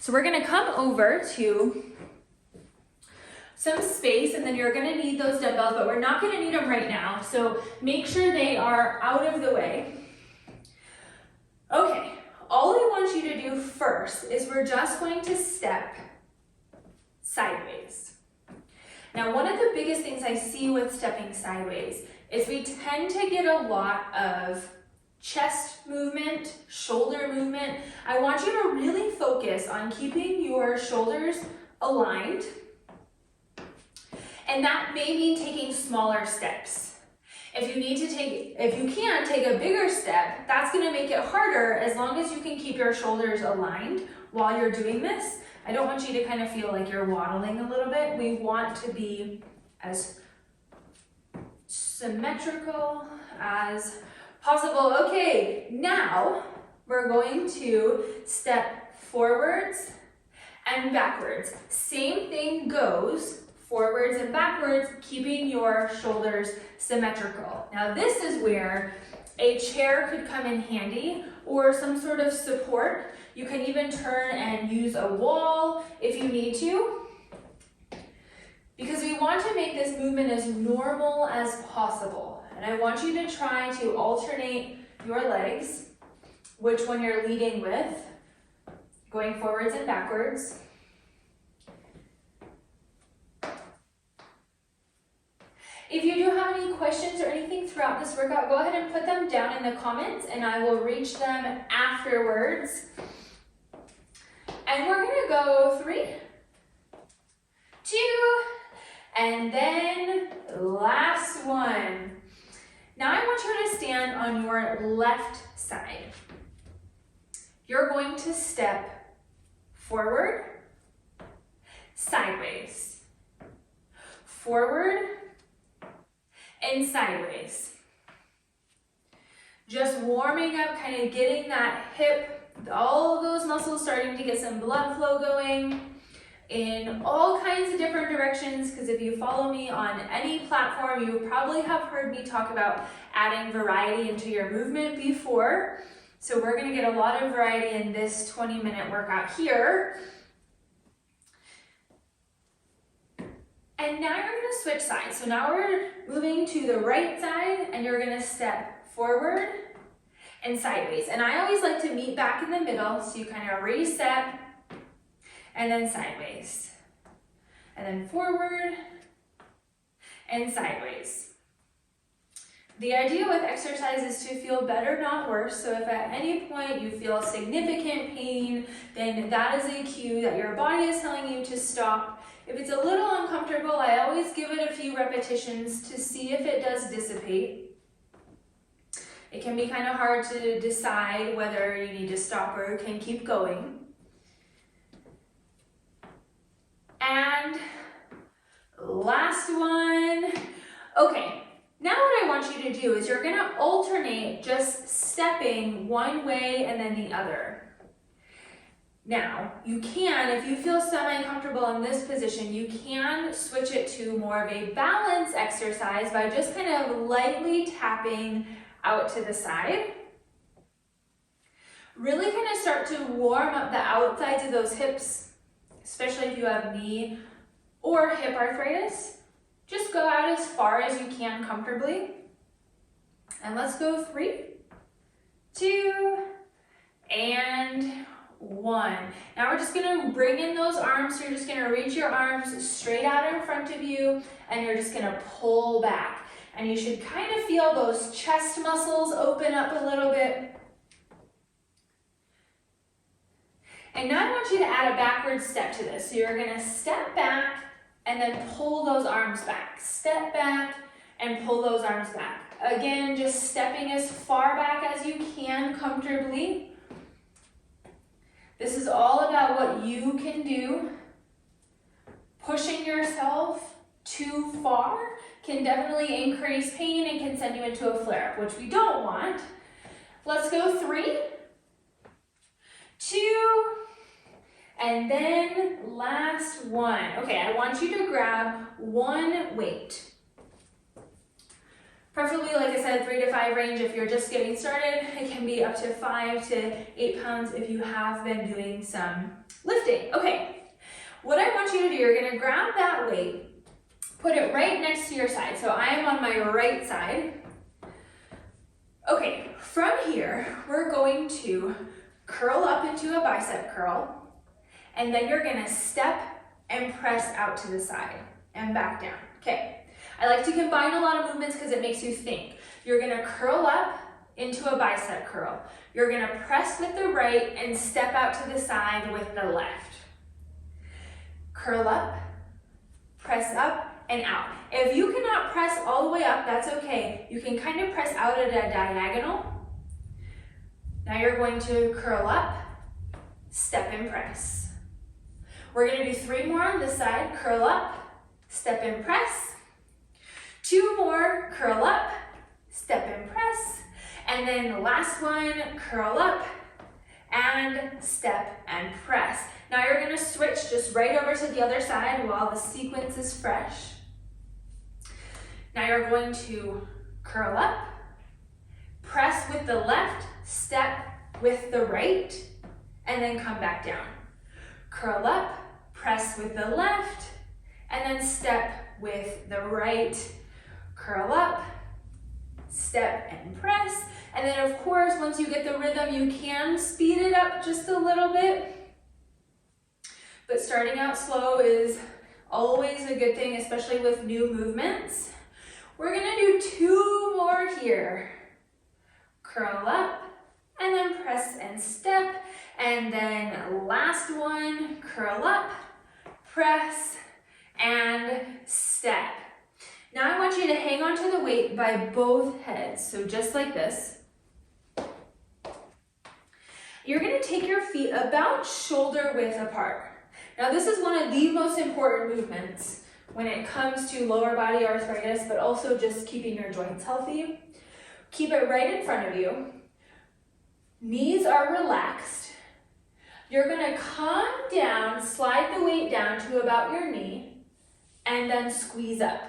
So we're gonna come over to some space, and then you're gonna need those dumbbells, but we're not gonna need them right now. So make sure they are out of the way. Okay, all I want you to do first is we're just going to step sideways. Now, one of the biggest things I see with stepping sideways is we tend to get a lot of chest movement, shoulder movement. I want you to really focus on keeping your shoulders aligned. And that may mean taking smaller steps. If you can take a bigger step, that's gonna make it harder as long as you can keep your shoulders aligned while you're doing this. I don't want you to kind of feel like you're waddling a little bit. We want to be as symmetrical as possible. Okay, now we're going to step forwards and backwards. Same thing goes forwards and backwards, keeping your shoulders symmetrical. Now this is where a chair could come in handy, or some sort of support. You can even turn and use a wall if you need to, because we want to make this movement as normal as possible. And I want you to try to alternate your legs, which one you're leading with, going forwards and backwards. If you do have any questions or anything throughout this workout, go ahead and put them down in the comments and I will reach them afterwards. And we're gonna go 3, 2, and then last one. Now I want you to stand on your left side. You're going to step forward, sideways, forward, and sideways. Just warming up, kind of getting that hip, all of those muscles starting to get some blood flow going in all kinds of different directions, because if you follow me on any platform, you probably have heard me talk about adding variety into your movement before. So we're going to get a lot of variety in this 20-minute workout here. And now you're going to switch sides. So now we're moving to the right side and you're going to step forward and sideways. And I always like to meet back in the middle, so you kind of reset and then sideways. And then forward and sideways. The idea with exercise is to feel better, not worse. So if at any point you feel significant pain, then that is a cue that your body is telling you to stop. If it's a little uncomfortable, I always give it a few repetitions to see if it does dissipate. It can be kind of hard to decide whether you need to stop or can keep going. And last one. Okay, now what I want you to do is you're gonna alternate just stepping one way and then the other. Now, you can, if you feel semi-comfortable in this position, you can switch it to more of a balance exercise by just kind of lightly tapping out to the side. Really kind of start to warm up the outsides of those hips, especially if you have knee or hip arthritis. Just go out as far as you can comfortably. And let's go 3, 2, and 1. Now we're just gonna bring in those arms. So you're just gonna reach your arms straight out in front of you and you're just gonna pull back. And you should kind of feel those chest muscles open up a little bit. And now I want you to add a backward step to this. So you're gonna step back and then pull those arms back. Step back and pull those arms back. Again, just stepping as far back as you can comfortably. This is all about what you can do. Pushing yourself too far can definitely increase pain and can send you into a flare-up, which we don't want. Let's go 3, 2, and then last one. Okay, I want you to grab one weight. Preferably, like I said, 3 to 5 range if you're just getting started. It can be up to 5 to 8 pounds if you have been doing some lifting. Okay, what I want you to do, you're gonna grab that weight, put it right next to your side. So I am on my right side. Okay, from here, we're going to curl up into a bicep curl, and then you're gonna step and press out to the side and back down. Okay. I like to combine a lot of movements because it makes you think. You're gonna curl up into a bicep curl. You're gonna press with the right and step out to the side with the left. Curl up, press up, and out. If you cannot press all the way up, that's okay. You can kind of press out at a diagonal. Now you're going to curl up, step and press. We're gonna do 3 more on this side. Curl up, step and press. 2 more, curl up, step and press. And then the last one, curl up and step and press. Now you're gonna switch just right over to the other side while the sequence is fresh. Now you're going to curl up, press with the left, step with the right, and then come back down. Curl up, press with the left, and then step with the right. Curl up, step and press. And then of course, once you get the rhythm, you can speed it up just a little bit. But starting out slow is always a good thing, especially with new movements. We're gonna do 2 more here. Curl up, and then press and step. And then last one, curl up, press, and step. Now I want you to hang on to the weight by both heads, so just like this. You're gonna take your feet about shoulder width apart. Now this is one of the most important movements when it comes to lower body arthritis, but also just keeping your joints healthy. Keep it right in front of you. Knees are relaxed. You're gonna come down, slide the weight down to about your knee, and then squeeze up.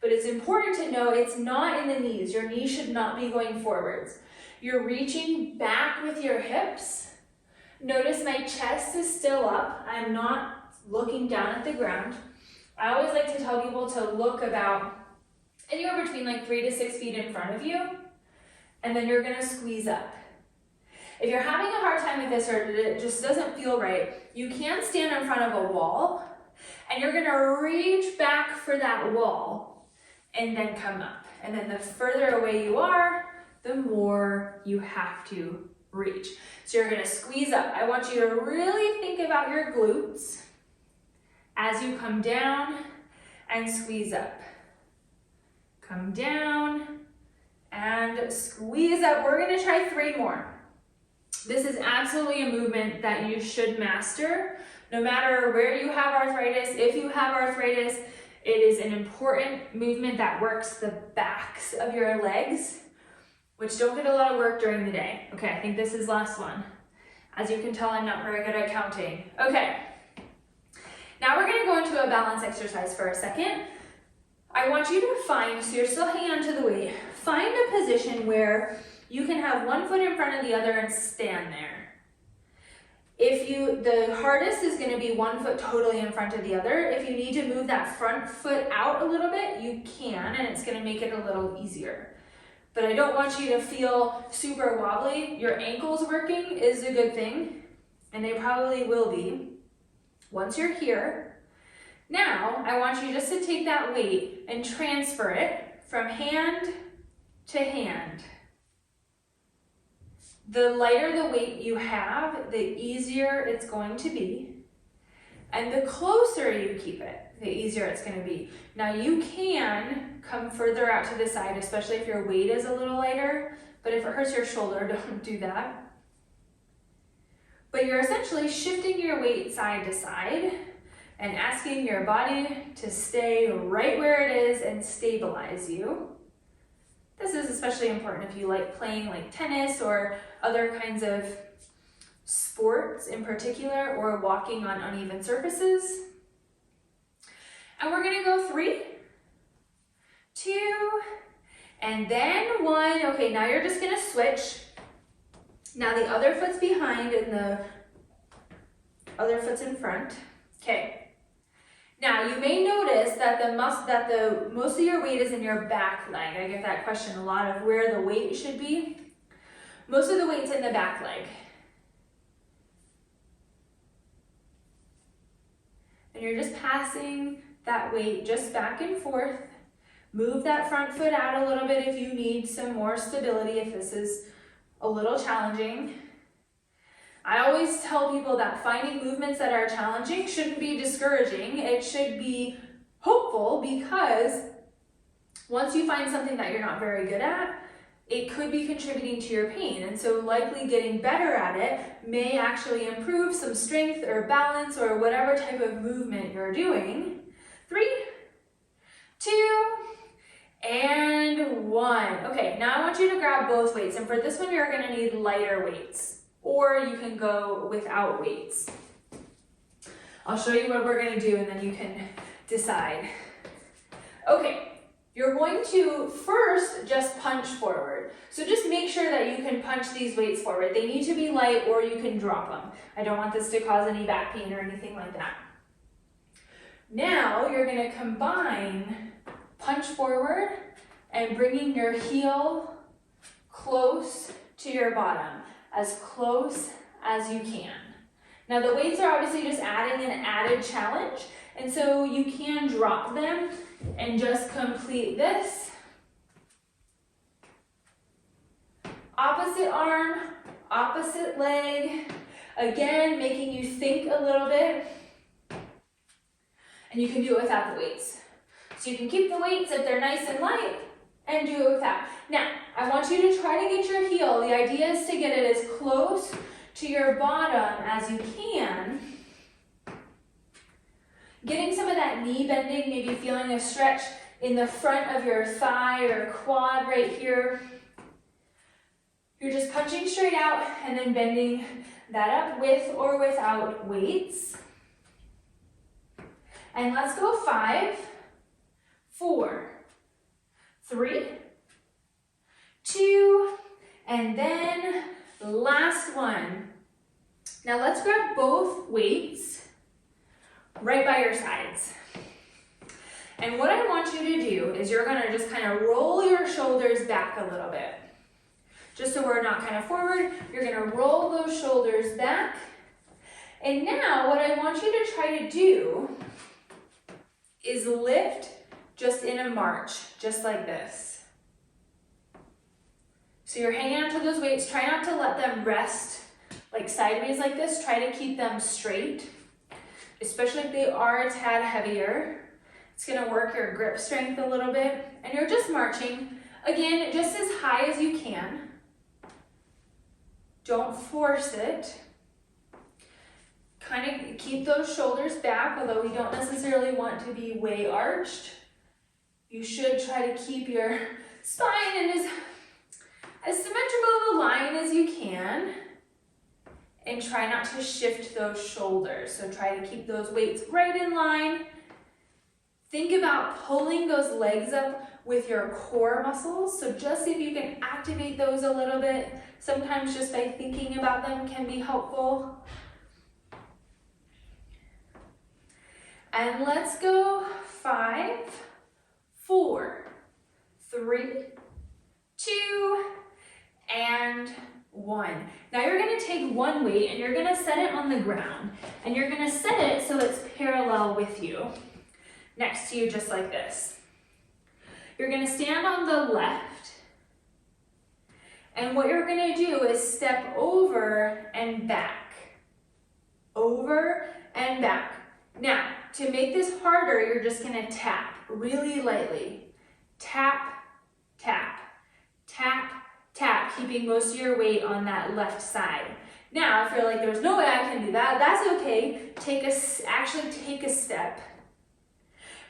But it's important to know it's not in the knees. Your knees should not be going forwards. You're reaching back with your hips. Notice my chest is still up. I'm not looking down at the ground. I always like to tell people to look about anywhere between like 3 to 6 feet in front of you, and then you're gonna squeeze up. If you're having a hard time with this or it just doesn't feel right, you can stand in front of a wall, and you're gonna reach back for that wall and then come up. And then the further away you are, the more you have to reach. So you're gonna squeeze up. I want you to really think about your glutes as you come down and squeeze up. Come down and squeeze up. We're gonna try 3 more. This is absolutely a movement that you should master. No matter where you have arthritis, if you have arthritis, it is an important movement that works the backs of your legs, which don't get a lot of work during the day. Okay, I think this is last one. As you can tell, I'm not very good at counting. Okay, now we're gonna go into a balance exercise for a second. I want you to find, so you're still hanging onto the weight, find a position where you can have one foot in front of the other and stand there. The hardest is gonna be one foot totally in front of the other. If you need to move that front foot out a little bit, you can, and it's gonna make it a little easier. But I don't want you to feel super wobbly. Your ankles working is a good thing, and they probably will be once you're here. Now, I want you just to take that weight and transfer it from hand to hand. The lighter the weight you have, the easier it's going to be. And the closer you keep it, the easier it's going to be. Now you can come further out to the side, especially if your weight is a little lighter, but if it hurts your shoulder, don't do that. But you're essentially shifting your weight side to side and asking your body to stay right where it is and stabilize you. This is especially important if you like playing like tennis or other kinds of sports in particular, or walking on uneven surfaces. And we're gonna go 3, 2, And then 1. Okay, now you're just gonna switch. Now the other foot's behind and the other foot's in front. Okay. Now you may notice that most of your weight is in your back leg. I get that question a lot of where the weight should be. Most of the weight's in the back leg. And you're just passing that weight just back and forth. Move that front foot out a little bit if you need some more stability, if this is a little challenging. I always tell people that finding movements that are challenging shouldn't be discouraging. It should be hopeful, because once you find something that you're not very good at, it could be contributing to your pain. And so likely getting better at it may actually improve some strength or balance or whatever type of movement you're doing. 3, 2, and 1. Okay, now I want you to grab both weights. And for this one, you're gonna need lighter weights, or you can go without weights. I'll show you what we're gonna do and then you can decide. Okay, you're going to first just punch forward. So just make sure that you can punch these weights forward. They need to be light, or you can drop them. I don't want this to cause any back pain or anything like that. Now you're gonna combine punch forward and bringing your heel close to your bottom, as close as you can. Now the weights are obviously just adding an added challenge, and so you can drop them and just complete this. Opposite arm, opposite leg. Again, making you think a little bit. And you can do it without the weights. So you can keep the weights if they're nice and light, and do it without. Now, I want you to try to get your heel. The idea is to get it as close to your bottom as you can. Getting some of that knee bending, maybe feeling a stretch in the front of your thigh or quad right here. You're just punching straight out and then bending that up with or without weights. And let's go 5, 4, 3, 2, and then last one. Now let's grab both weights right by your sides. And what I want you to do is you're gonna just kind of roll your shoulders back a little bit. Just so we're not kind of forward, you're gonna roll those shoulders back. And now what I want you to try to do is lift just in a march, just like this. So you're hanging onto those weights, try not to let them rest like sideways like this, try to keep them straight, especially if they are a tad heavier. It's gonna work your grip strength a little bit, and you're just marching, again, just as high as you can. Don't force it. Kind of keep those shoulders back, although we don't necessarily want to be way arched. You should try to keep your spine in as symmetrical of a line as you can, and try not to shift those shoulders. So try to keep those weights right in line. Think about pulling those legs up with your core muscles. So just see if you can activate those a little bit. Sometimes just by thinking about them can be helpful. And let's go 5, 4, 3, 2, and 1. Now you're gonna take one weight and you're gonna set it on the ground, and you're gonna set it so it's parallel with you, next to you, just like this. You're gonna stand on the left, and what you're gonna do is step over and back. Over and back. Now, to make this harder, you're just gonna tap really lightly. Tap, tap, tap, tap, keeping most of your weight on that left side. Now, if you're like, there's no way I can do that, that's okay. Actually take a step.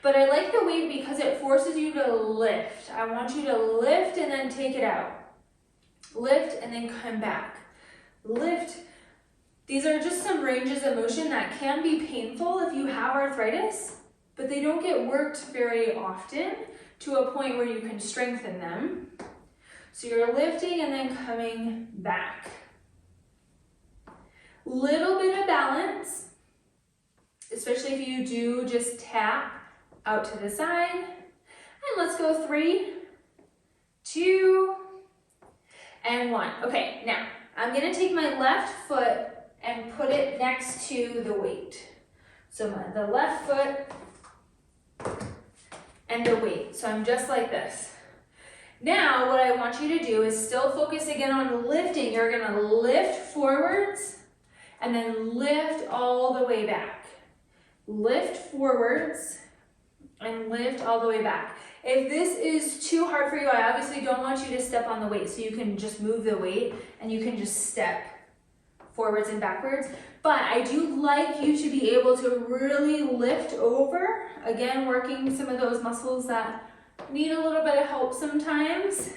But I like the weight because it forces you to lift. I want you to lift and then take it out. Lift and then come back. Lift. These are just some ranges of motion that can be painful if you have arthritis, but they don't get worked very often. to a point where you can strengthen them. So you're lifting and then coming back. Little bit of balance, especially if you do just tap out to the side. And let's go 3, 2, and 1. Okay, now I'm gonna take my left foot and put it next to the weight. So the left foot and the weight. So I'm just like this. Now what I want you to do is still focus again on lifting. You're gonna lift forwards and then lift all the way back. Lift forwards and lift all the way back. If this is too hard for you, I obviously don't want you to step on the weight, so you can just move the weight and you can just step forwards and backwards. But I do like you to be able to really lift over, again, working some of those muscles that need a little bit of help sometimes.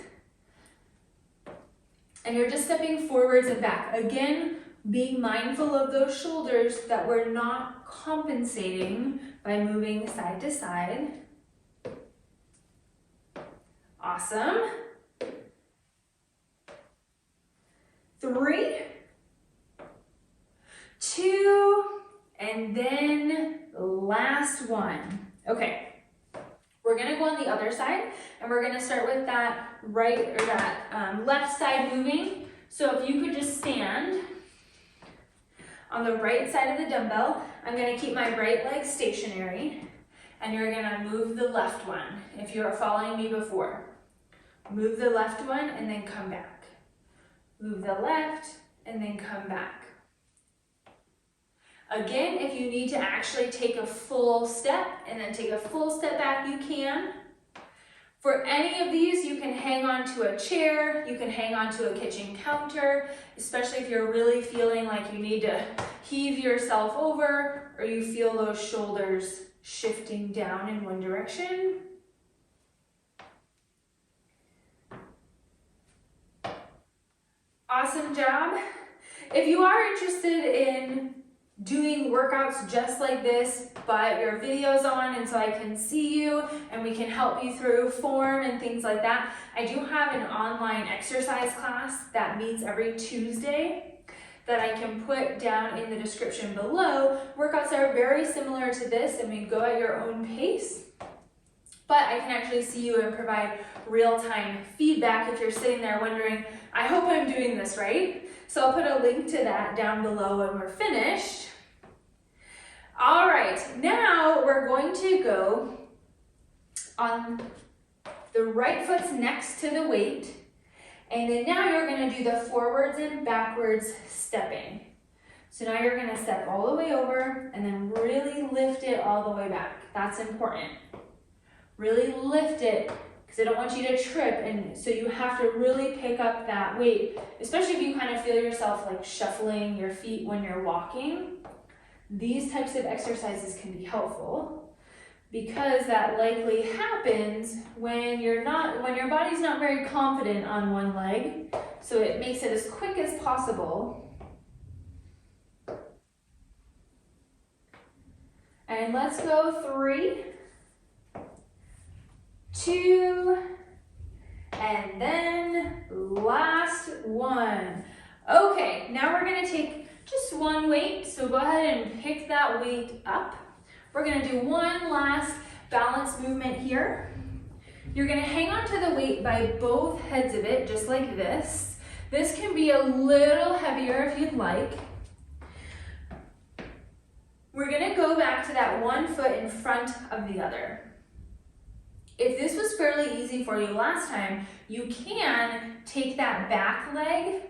And you're just stepping forwards and back. Again, being mindful of those shoulders, that we're not compensating by moving side to side. Awesome. 3, 2, and then last one. Okay. We're gonna go on the other side, and we're gonna start with that left side moving. So if you could just stand on the right side of the dumbbell, I'm gonna keep my right leg stationary, and you're gonna move the left one. If you are following me before, move the left one and then come back. Move the left and then come back. Again, if you need to actually take a full step and then take a full step back, you can. For any of these, you can hang on to a chair, you can hang on to a kitchen counter, especially if you're really feeling like you need to heave yourself over or you feel those shoulders shifting down in one direction. Awesome job. If you are interested in doing workouts just like this, but your video's on and so I can see you and we can help you through form and things like that, I do have an online exercise class that meets every Tuesday that I can put down in the description below. Workouts are very similar to this, and we go at your own pace, but I can actually see you and provide real-time feedback if you're sitting there wondering, I hope I'm doing this right. So I'll put a link to that down below when we're finished. All right, now we're going to go on the right foot's next to the weight, and then now you're gonna do the forwards and backwards stepping. So now you're gonna step all the way over and then really lift it all the way back. That's important. Really lift it, because I don't want you to trip, and so you have to really pick up that weight, especially if you kind of feel yourself like shuffling your feet when you're walking. These types of exercises can be helpful because that likely happens when your body's not very confident on one leg, so it makes it as quick as possible. And let's go 3, 2, and then last one. Okay, now we're gonna take just one weight, so go ahead and pick that weight up. We're gonna do one last balance movement here. You're gonna hang on to the weight by both heads of it, just like this. This can be a little heavier if you'd like. We're gonna go back to that one foot in front of the other. If this was fairly easy for you last time, you can take that back leg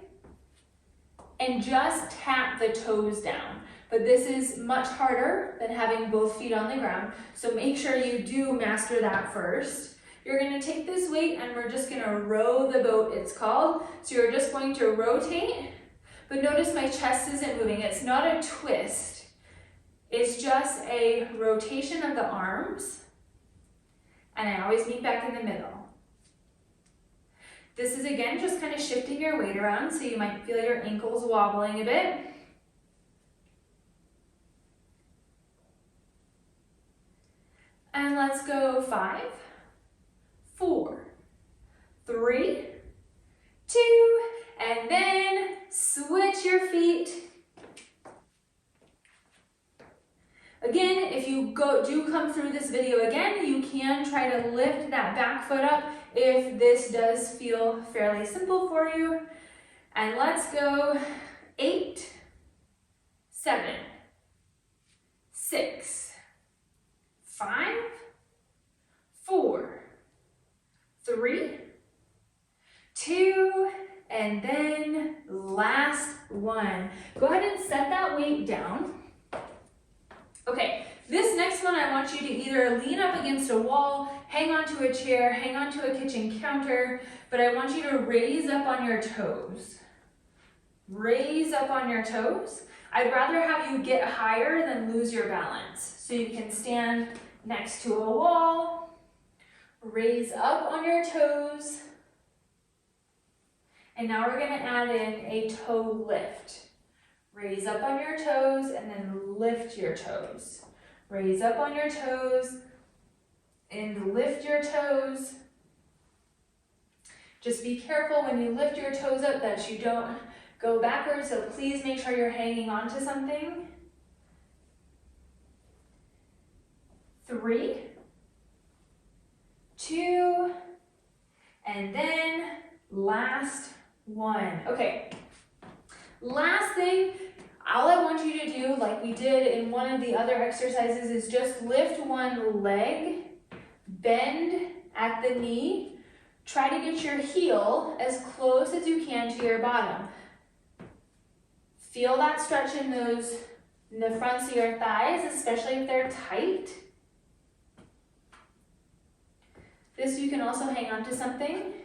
and just tap the toes down. But this is much harder than having both feet on the ground, so make sure you do master that first. You're gonna take this weight and we're just gonna row the boat, it's called. So you're just going to rotate, but notice my chest isn't moving. It's not a twist. It's just a rotation of the arms, and I always meet back in the middle. This is again just kind of shifting your weight around, so you might feel your ankles wobbling a bit. And let's go 5, 3, 2, and then switch your feet. Again, if you do come through this video again, you can try to lift that back foot up if this does feel fairly simple for you. And let's go 8, 7, 6, 5, 4, 3, 2, and then last one. Go ahead and set that weight down. Okay, this next one I want you to either lean up against a wall, hang onto a chair, hang onto a kitchen counter, but I want you to raise up on your toes. Raise up on your toes. I'd rather have you get higher than lose your balance. So you can stand next to a wall, raise up on your toes, and now we're going to add in a toe lift. Raise up on your toes and then lift your toes. Raise up on your toes and lift your toes. Just be careful when you lift your toes up that you don't go backwards, so please make sure you're hanging on to something. 3, 2, and then last one. Okay. Last thing, all I want you to do, like we did in one of the other exercises, is just lift one leg, bend at the knee, try to get your heel as close as you can to your bottom. Feel that stretch in the fronts of your thighs, especially if they're tight. This you can also hang on to something.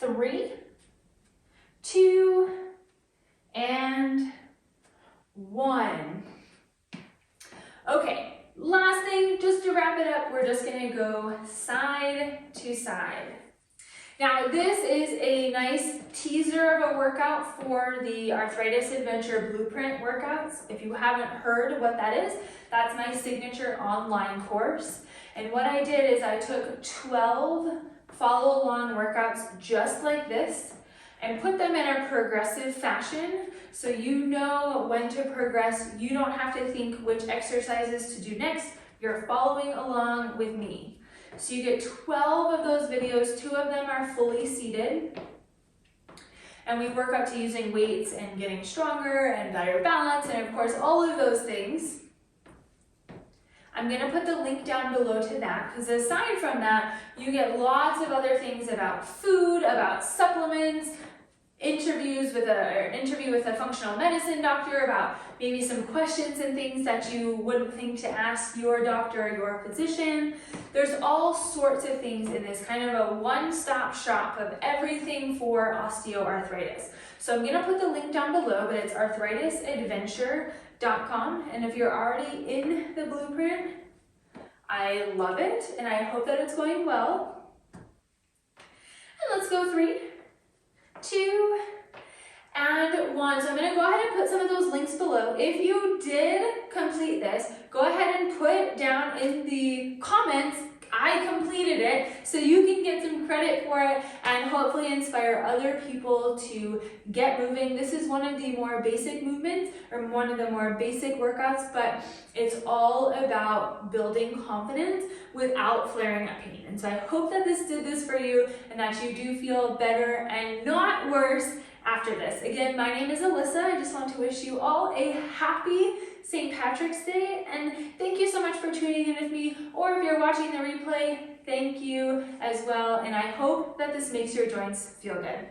3, 2, and 1. Okay, last thing, just to wrap it up, we're just gonna go side to side. Now this is a nice teaser of a workout for the Arthritis Adventure Blueprint workouts. If you haven't heard what that is, that's my signature online course. And what I did is I took 12 follow along workouts just like this and put them in a progressive fashion so you know when to progress. You don't have to think which exercises to do next. You're following along with me. So you get 12 of those videos, 2 of them are fully seated. And we work up to using weights and getting stronger and better balance and of course all of those things. I'm going to put the link down below to that because aside from that, you get lots of other things about food, about supplements, interview with a functional medicine doctor about maybe some questions and things that you wouldn't think to ask your doctor or your physician. There's all sorts of things in this, kind of a one-stop shop of everything for osteoarthritis. So I'm going to put the link down below, but it's arthritisadventure.com, and if you're already in the blueprint, I love it and I hope that it's going well. And let's go 3, 2, and 1. So I'm going to go ahead and put some of those links below. If you did complete this, go ahead and put down in the comments, I completed it, so you can get some credit for it and hopefully inspire other people to get moving. This is one of the more basic movements or one of the more basic workouts, but it's all about building confidence without flaring up pain. And so I hope that this did this for you and that you do feel better and not worse after this. Again, my name is Alyssa. I just want to wish you all a happy St. Patrick's Day, and thank you so much for tuning in with me, or if you're watching the replay, thank you as well, and I hope that this makes your joints feel good.